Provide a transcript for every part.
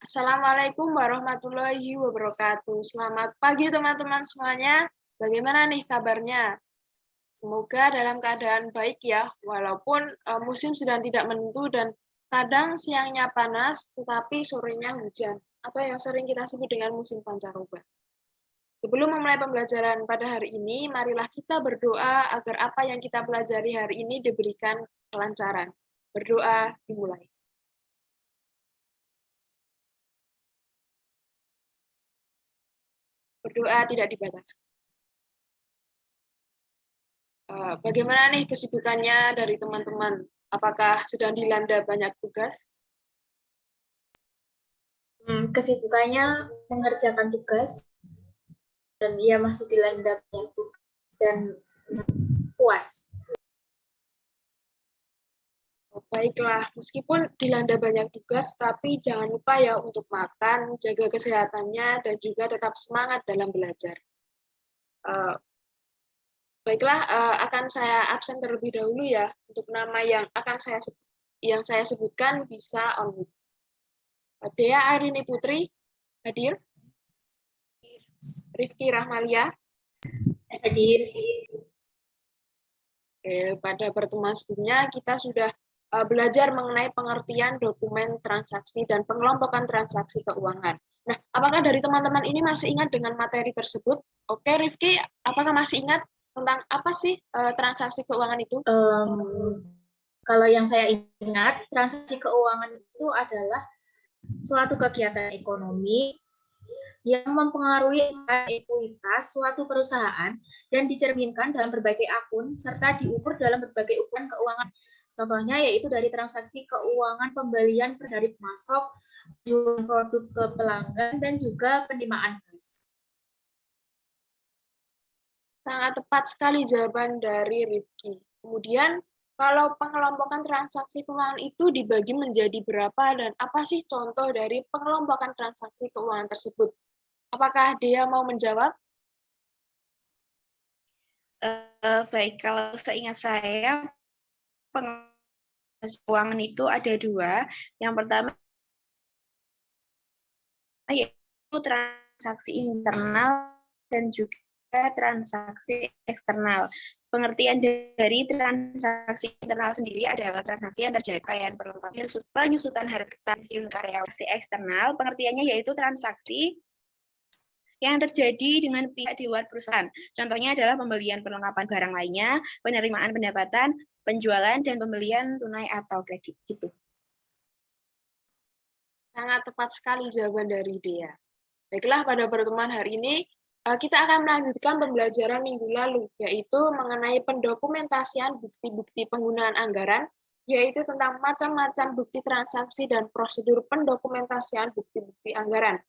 Assalamualaikum warahmatullahi wabarakatuh. Selamat pagi teman-teman semuanya. Bagaimana nih kabarnya? Semoga dalam keadaan baik ya, walaupun musim sedang tidak menentu dan kadang siangnya panas, tetapi sorenya hujan, atau yang sering kita sebut dengan musim pancaroba. Sebelum memulai pembelajaran pada hari ini, marilah kita berdoa agar apa yang kita pelajari hari ini diberikan kelancaran. Berdoa dimulai. Berdoa tidak dibatasi. Bagaimana nih kesibukannya dari teman-teman? Apakah sedang dilanda banyak tugas? Kesibukannya mengerjakan tugas dan ia masih dilanda banyak tugas dan puas. Baiklah, meskipun dilanda banyak tugas, tapi jangan lupa ya untuk makan, jaga kesehatannya, dan juga tetap semangat dalam belajar. Baiklah, akan saya absen terlebih dahulu ya, untuk nama yang akan saya sebutkan bisa on mute. Dea Arini Putri, hadir. Rifki Rahmalia. Hadir. Pada pertemuan sebelumnya kita sudah belajar mengenai pengertian dokumen transaksi dan pengelompokan transaksi keuangan. Nah, apakah dari teman-teman ini masih ingat dengan materi tersebut? Oke, Rifki, apakah masih ingat tentang apa sih transaksi keuangan itu? Kalau yang saya ingat, transaksi keuangan itu adalah suatu kegiatan ekonomi yang mempengaruhi ekuitas suatu perusahaan dan dicerminkan dalam berbagai akun serta diukur dalam berbagai ukuran keuangan. Contohnya yaitu dari transaksi keuangan pembelian dari masuk, jual produk ke pelanggan, dan juga penerimaan kas. Sangat tepat sekali jawaban dari Rifki. Kemudian, kalau pengelompokan transaksi keuangan itu dibagi menjadi berapa dan apa sih contoh dari pengelompokan transaksi keuangan tersebut? Apakah dia mau menjawab? Baik, kalau seingat saya, keuangan itu ada dua. Yang pertama yaitu transaksi internal dan juga transaksi eksternal. Pengertian dari transaksi internal sendiri adalah transaksi yang terjadi penyusutan harga karyawan. Transaksi eksternal pengertiannya yaitu transaksi yang terjadi dengan pihak di luar perusahaan. Contohnya adalah pembelian perlengkapan barang lainnya, penerimaan pendapatan, penjualan, dan pembelian tunai atau kredit. Gitu. Sangat tepat sekali jawaban dari Dea. Baiklah, pada pertemuan hari ini kita akan melanjutkan pembelajaran minggu lalu, yaitu mengenai pendokumentasian bukti-bukti penggunaan anggaran, yaitu tentang macam-macam bukti transaksi dan prosedur pendokumentasian bukti-bukti anggaran.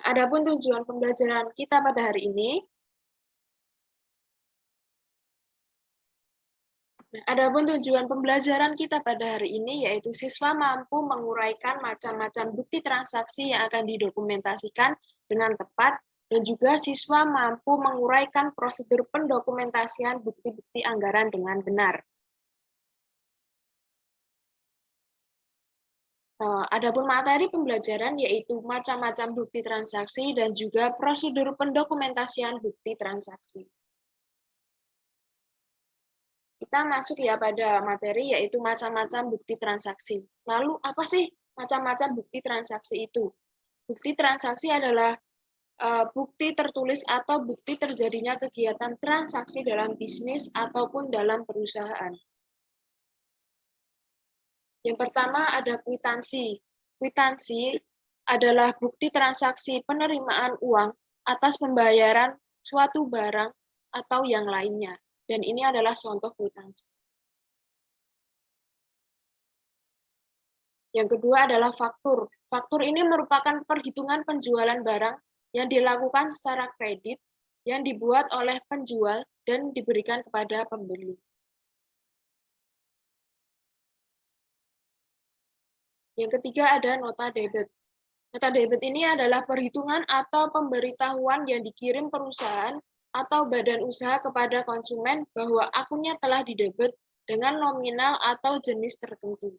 Adapun tujuan pembelajaran kita pada hari ini, Adapun tujuan pembelajaran kita pada hari ini yaitu siswa mampu menguraikan macam-macam bukti transaksi yang akan didokumentasikan dengan tepat dan juga siswa mampu menguraikan prosedur pendokumentasian bukti-bukti anggaran dengan benar. Adapun materi pembelajaran yaitu macam-macam bukti transaksi dan juga prosedur pendokumentasian bukti transaksi. Kita masuk ya pada materi yaitu macam-macam bukti transaksi. Lalu apa sih macam-macam bukti transaksi itu? Bukti transaksi adalah bukti tertulis atau bukti terjadinya kegiatan transaksi dalam bisnis ataupun dalam perusahaan. Yang pertama ada kwitansi. Kwitansi adalah bukti transaksi penerimaan uang atas pembayaran suatu barang atau yang lainnya. Dan ini adalah contoh kwitansi. Yang kedua adalah faktur. Faktur ini merupakan perhitungan penjualan barang yang dilakukan secara kredit yang dibuat oleh penjual dan diberikan kepada pembeli. Yang ketiga ada nota debit. Nota debit ini adalah perhitungan atau pemberitahuan yang dikirim perusahaan atau badan usaha kepada konsumen bahwa akunnya telah didebit dengan nominal atau jenis tertentu.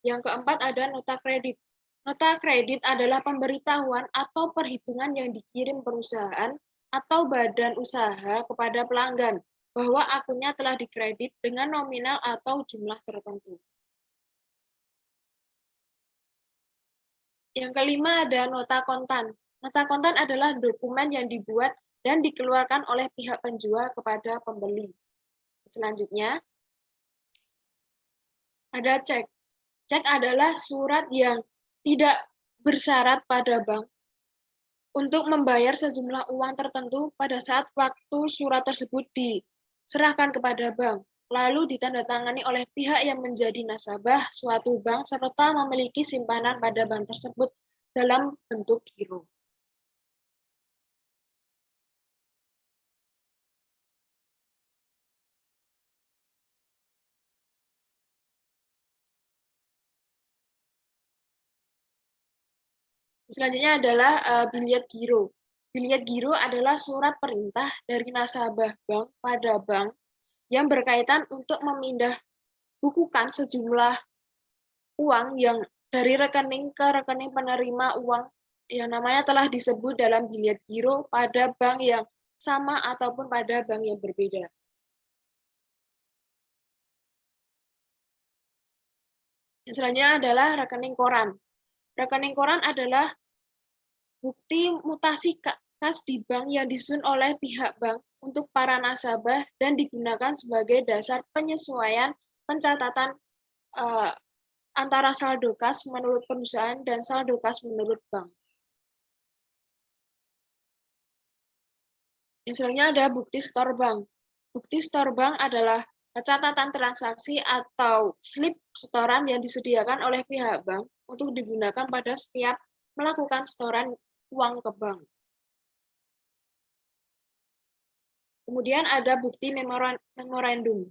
Yang keempat ada nota kredit. Nota kredit adalah pemberitahuan atau perhitungan yang dikirim perusahaan atau badan usaha kepada pelanggan bahwa akunnya telah dikredit dengan nominal atau jumlah tertentu. Yang kelima ada nota kontan. Nota kontan adalah dokumen yang dibuat dan dikeluarkan oleh pihak penjual kepada pembeli. Selanjutnya, ada cek. Cek adalah surat yang tidak bersyarat pada bank untuk membayar sejumlah uang tertentu pada saat waktu surat tersebut diserahkan kepada bank, lalu ditandatangani oleh pihak yang menjadi nasabah suatu bank serta memiliki simpanan pada bank tersebut dalam bentuk giro. Selanjutnya adalah biliet giro. Biliet giro adalah surat perintah dari nasabah bank pada bank yang berkaitan untuk memindah bukukan sejumlah uang yang dari rekening ke rekening penerima uang yang namanya telah disebut dalam biliet giro pada bank yang sama ataupun pada bank yang berbeda. Yang selanjutnya adalah rekening koran. Rekening koran adalah bukti mutasi kas di bank yang disusun oleh pihak bank untuk para nasabah dan digunakan sebagai dasar penyesuaian pencatatan antara saldo kas menurut perusahaan dan saldo kas menurut bank. Yang selanjutnya ada bukti store bank. Bukti store bank adalah catatan transaksi atau slip setoran yang disediakan oleh pihak bank untuk digunakan pada setiap melakukan setoran uang ke bank. Kemudian ada bukti memorandum.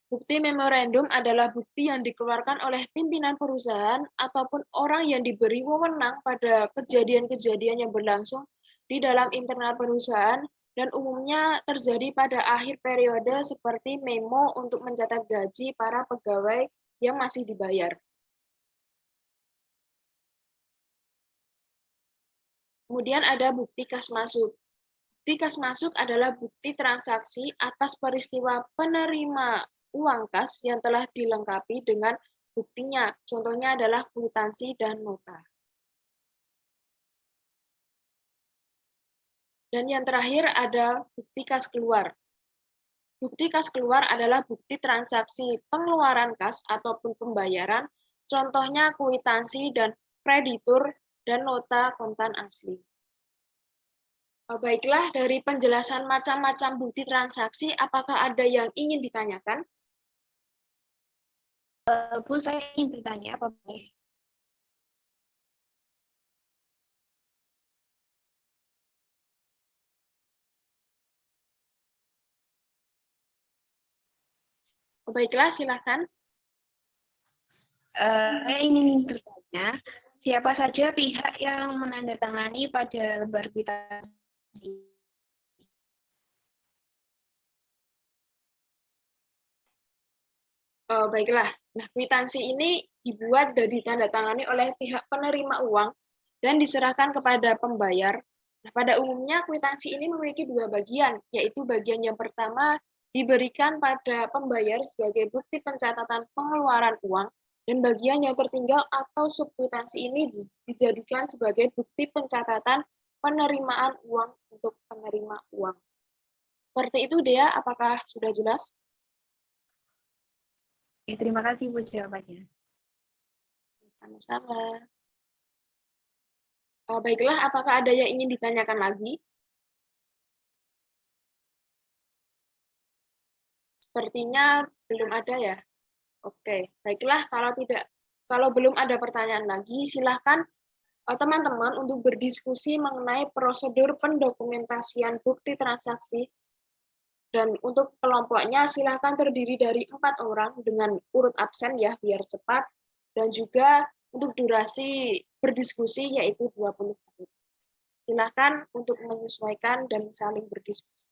Bukti memorandum adalah bukti yang dikeluarkan oleh pimpinan perusahaan ataupun orang yang diberi wewenang pada kejadian-kejadian yang berlangsung di dalam internal perusahaan dan umumnya terjadi pada akhir periode seperti memo untuk mencatat gaji para pegawai yang masih dibayar. Kemudian ada bukti kas masuk. Bukti kas masuk adalah bukti transaksi atas peristiwa penerima uang kas yang telah dilengkapi dengan buktinya. Contohnya adalah kwitansi dan nota. Dan yang terakhir ada bukti kas keluar. Bukti kas keluar adalah bukti transaksi pengeluaran kas ataupun pembayaran, contohnya kwitansi dan kreditur dan nota kontan asli. Baiklah, dari penjelasan macam-macam bukti transaksi, apakah ada yang ingin ditanyakan? Bu, saya ingin bertanya, apa boleh? Baiklah, silakan. Saya ingin bertanya, siapa saja pihak yang menandatangani pada lembar kwitansi? Baiklah, nah kwitansi ini dibuat dan ditandatangani oleh pihak penerima uang dan diserahkan kepada pembayar. Nah, pada umumnya kwitansi ini memiliki dua bagian, yaitu bagian yang pertama diberikan pada pembayar sebagai bukti pencatatan pengeluaran uang, dan bagian yang tertinggal atau subkwitansi ini dijadikan sebagai bukti pencatatan penerimaan uang untuk penerima uang. Seperti itu, Dea, apakah sudah jelas? Oke, terima kasih Bu jawabannya. Sama-sama. Baiklah, apakah ada yang ingin ditanyakan lagi? Sepertinya belum ada ya. Oke, baiklah kalau belum ada pertanyaan lagi, silahkan teman-teman untuk berdiskusi mengenai prosedur pendokumentasian bukti transaksi. Dan untuk kelompoknya silahkan terdiri dari 4 orang dengan urut absen ya, biar cepat. Dan juga untuk durasi berdiskusi yaitu 20 menit. Silahkan untuk menyesuaikan dan saling berdiskusi.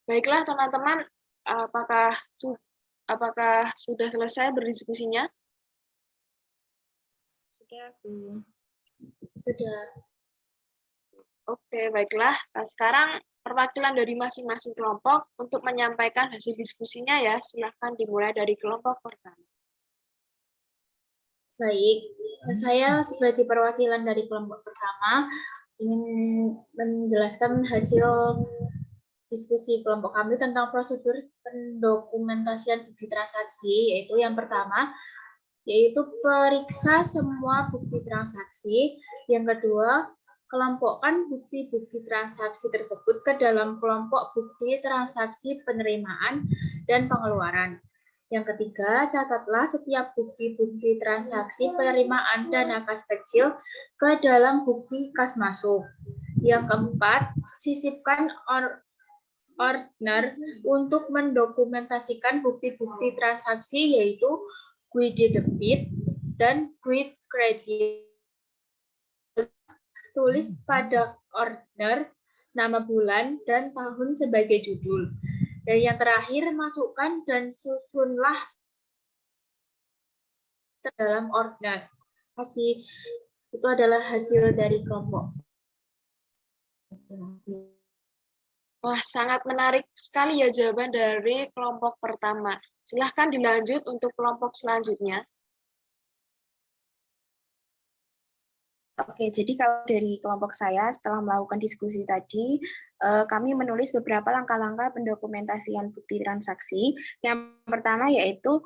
Baiklah teman-teman, Apakah sudah selesai berdiskusinya? Sudah, Bu. Sudah. Oke, baiklah. Sekarang perwakilan dari masing-masing kelompok untuk menyampaikan hasil diskusinya ya. Silahkan dimulai dari kelompok pertama. Baik, saya sebagai perwakilan dari kelompok pertama ingin menjelaskan hasil diskusi kelompok kami tentang prosedur pendokumentasian bukti transaksi, yaitu yang pertama, yaitu periksa semua bukti transaksi. Yang kedua, kelompokkan bukti-bukti transaksi tersebut ke dalam kelompok bukti transaksi penerimaan dan pengeluaran. Yang ketiga, catatlah setiap bukti-bukti transaksi penerimaan dana kas kecil ke dalam bukti kas masuk. Yang keempat, sisipkan ordner untuk mendokumentasikan bukti-bukti transaksi, yaitu quid debit dan quid credit. Tulis pada ordner nama bulan dan tahun sebagai judul. Dan yang terakhir, masukkan dan susunlah ke dalam ordner. Itu adalah hasil dari kelompok. Wah, sangat menarik sekali ya jawaban dari kelompok pertama. Silahkan dilanjut untuk kelompok selanjutnya. Oke, jadi kalau dari kelompok saya, setelah melakukan diskusi tadi, kami menulis beberapa langkah-langkah pendokumentasian bukti transaksi. Yang pertama yaitu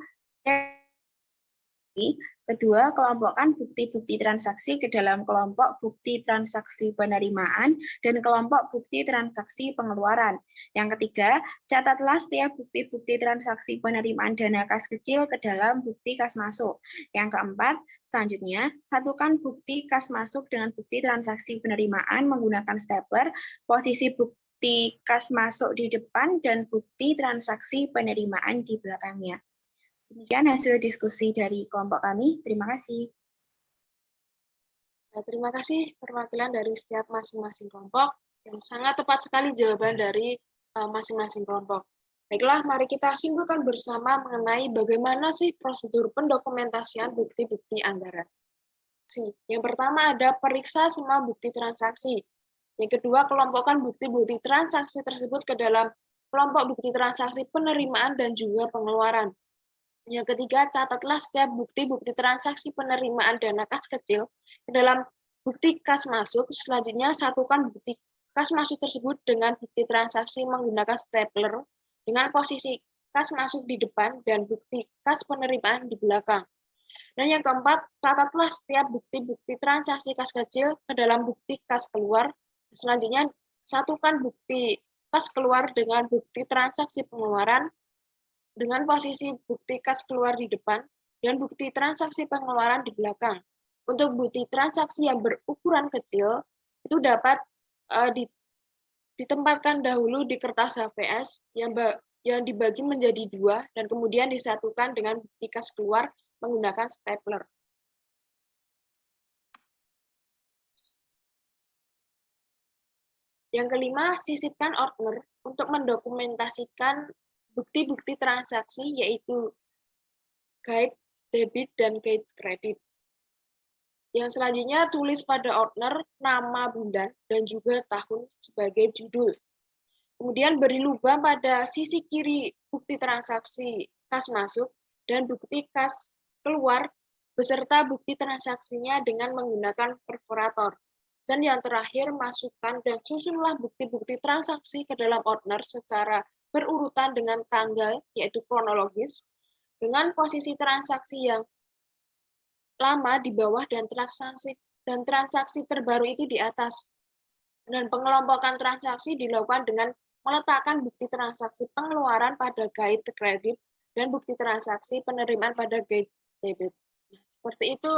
kedua, kelompokkan bukti-bukti transaksi ke dalam kelompok bukti transaksi penerimaan dan kelompok bukti transaksi pengeluaran. Yang ketiga, catatlah setiap bukti-bukti transaksi penerimaan dana kas kecil ke dalam bukti kas masuk. Yang keempat, selanjutnya, satukan bukti kas masuk dengan bukti transaksi penerimaan menggunakan stapler, posisi bukti kas masuk di depan dan bukti transaksi penerimaan di belakangnya. Demikian hasil diskusi dari kelompok kami. Terima kasih. Terima kasih perwakilan dari setiap masing-masing kelompok. Yang sangat tepat sekali jawaban dari masing-masing kelompok. Baiklah, mari kita simpulkan bersama mengenai bagaimana sih prosedur pendokumentasian bukti-bukti anggaran. Yang pertama ada periksa semua bukti transaksi. Yang kedua, kelompokkan bukti-bukti transaksi tersebut ke dalam kelompok bukti transaksi penerimaan dan juga pengeluaran. Yang ketiga, catatlah setiap bukti-bukti transaksi penerimaan dana kas kecil ke dalam bukti kas masuk. Selanjutnya, satukan bukti kas masuk tersebut dengan bukti transaksi menggunakan stapler dengan posisi kas masuk di depan dan bukti kas penerimaan di belakang. Dan yang keempat, catatlah setiap bukti-bukti transaksi kas kecil ke dalam bukti kas keluar. Selanjutnya, satukan bukti kas keluar dengan bukti transaksi pengeluaran dengan posisi bukti kas keluar di depan dan bukti transaksi pengeluaran di belakang. Untuk bukti transaksi yang berukuran kecil, itu dapat ditempatkan dahulu di kertas HVS yang dibagi menjadi dua dan kemudian disatukan dengan bukti kas keluar menggunakan stapler. Yang kelima, sisipkan ordner untuk mendokumentasikan bukti-bukti transaksi, yaitu guide debit dan guide kredit. Yang selanjutnya, tulis pada ordner nama bulan dan juga tahun sebagai judul. Kemudian beri lubang pada sisi kiri bukti transaksi kas masuk dan bukti kas keluar beserta bukti transaksinya dengan menggunakan perforator. Dan yang terakhir, masukkan dan susunlah bukti-bukti transaksi ke dalam ordner secara berurutan dengan tanggal, yaitu kronologis, dengan posisi transaksi yang lama di bawah dan transaksi terbaru itu di atas. Dan pengelompokan transaksi dilakukan dengan meletakkan bukti transaksi pengeluaran pada guide kredit dan bukti transaksi penerimaan pada guide debit. Nah, seperti itu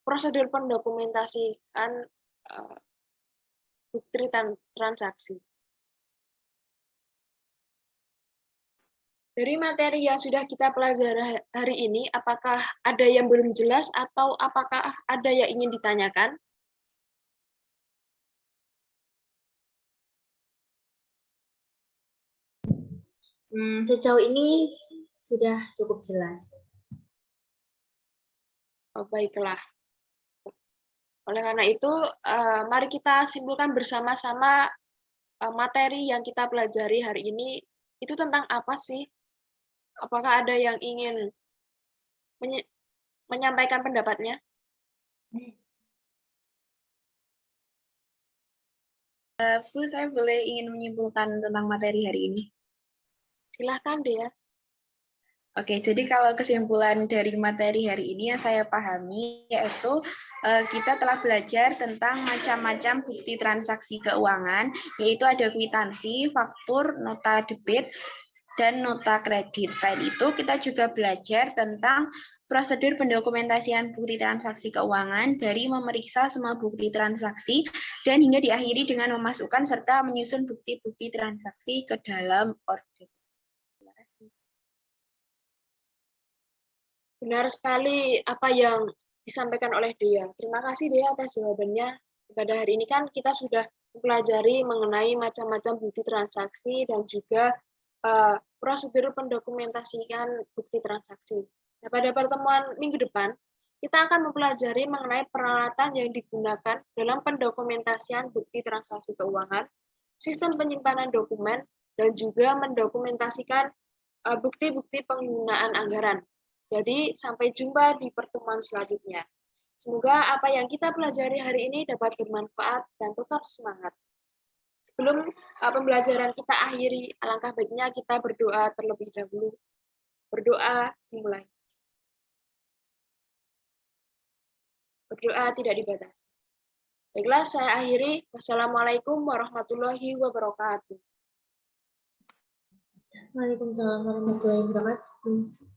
prosedur pendokumentasian bukti transaksi. Dari materi yang sudah kita pelajari hari ini, apakah ada yang belum jelas atau apakah ada yang ingin ditanyakan? Sejauh ini sudah cukup jelas. Oh, baiklah. Oleh karena itu, mari kita simpulkan bersama-sama materi yang kita pelajari hari ini itu tentang apa sih? Apakah ada yang ingin menyampaikan pendapatnya? Bu, saya boleh ingin menyimpulkan tentang materi hari ini. Silahkan, Dea. Oke, jadi kalau kesimpulan dari materi hari ini yang saya pahami yaitu kita telah belajar tentang macam-macam bukti transaksi keuangan, yaitu ada kwitansi, faktur, nota debit, dan nota kredit. Selain itu, kita juga belajar tentang prosedur pendokumentasian bukti transaksi keuangan dari memeriksa semua bukti transaksi dan hingga diakhiri dengan memasukkan serta menyusun bukti-bukti transaksi ke dalam order. Benar sekali apa yang disampaikan oleh Dea. Terima kasih Dea atas jawabannya. Pada hari ini kan kita sudah mempelajari mengenai macam-macam bukti transaksi dan juga prosedur pendokumentasikan bukti transaksi. Nah, pada pertemuan minggu depan, kita akan mempelajari mengenai peralatan yang digunakan dalam pendokumentasian bukti transaksi keuangan, sistem penyimpanan dokumen, dan juga mendokumentasikan bukti-bukti penggunaan anggaran. Jadi, sampai jumpa di pertemuan selanjutnya. Semoga apa yang kita pelajari hari ini dapat bermanfaat dan tetap semangat. Sebelum pembelajaran kita akhiri, alangkah baiknya kita berdoa terlebih dahulu. Berdoa dimulai. Berdoa tidak dibatasi. Baiklah, saya akhiri. Wassalamualaikum warahmatullahi wabarakatuh. Waalaikumsalam warahmatullahi wabarakatuh.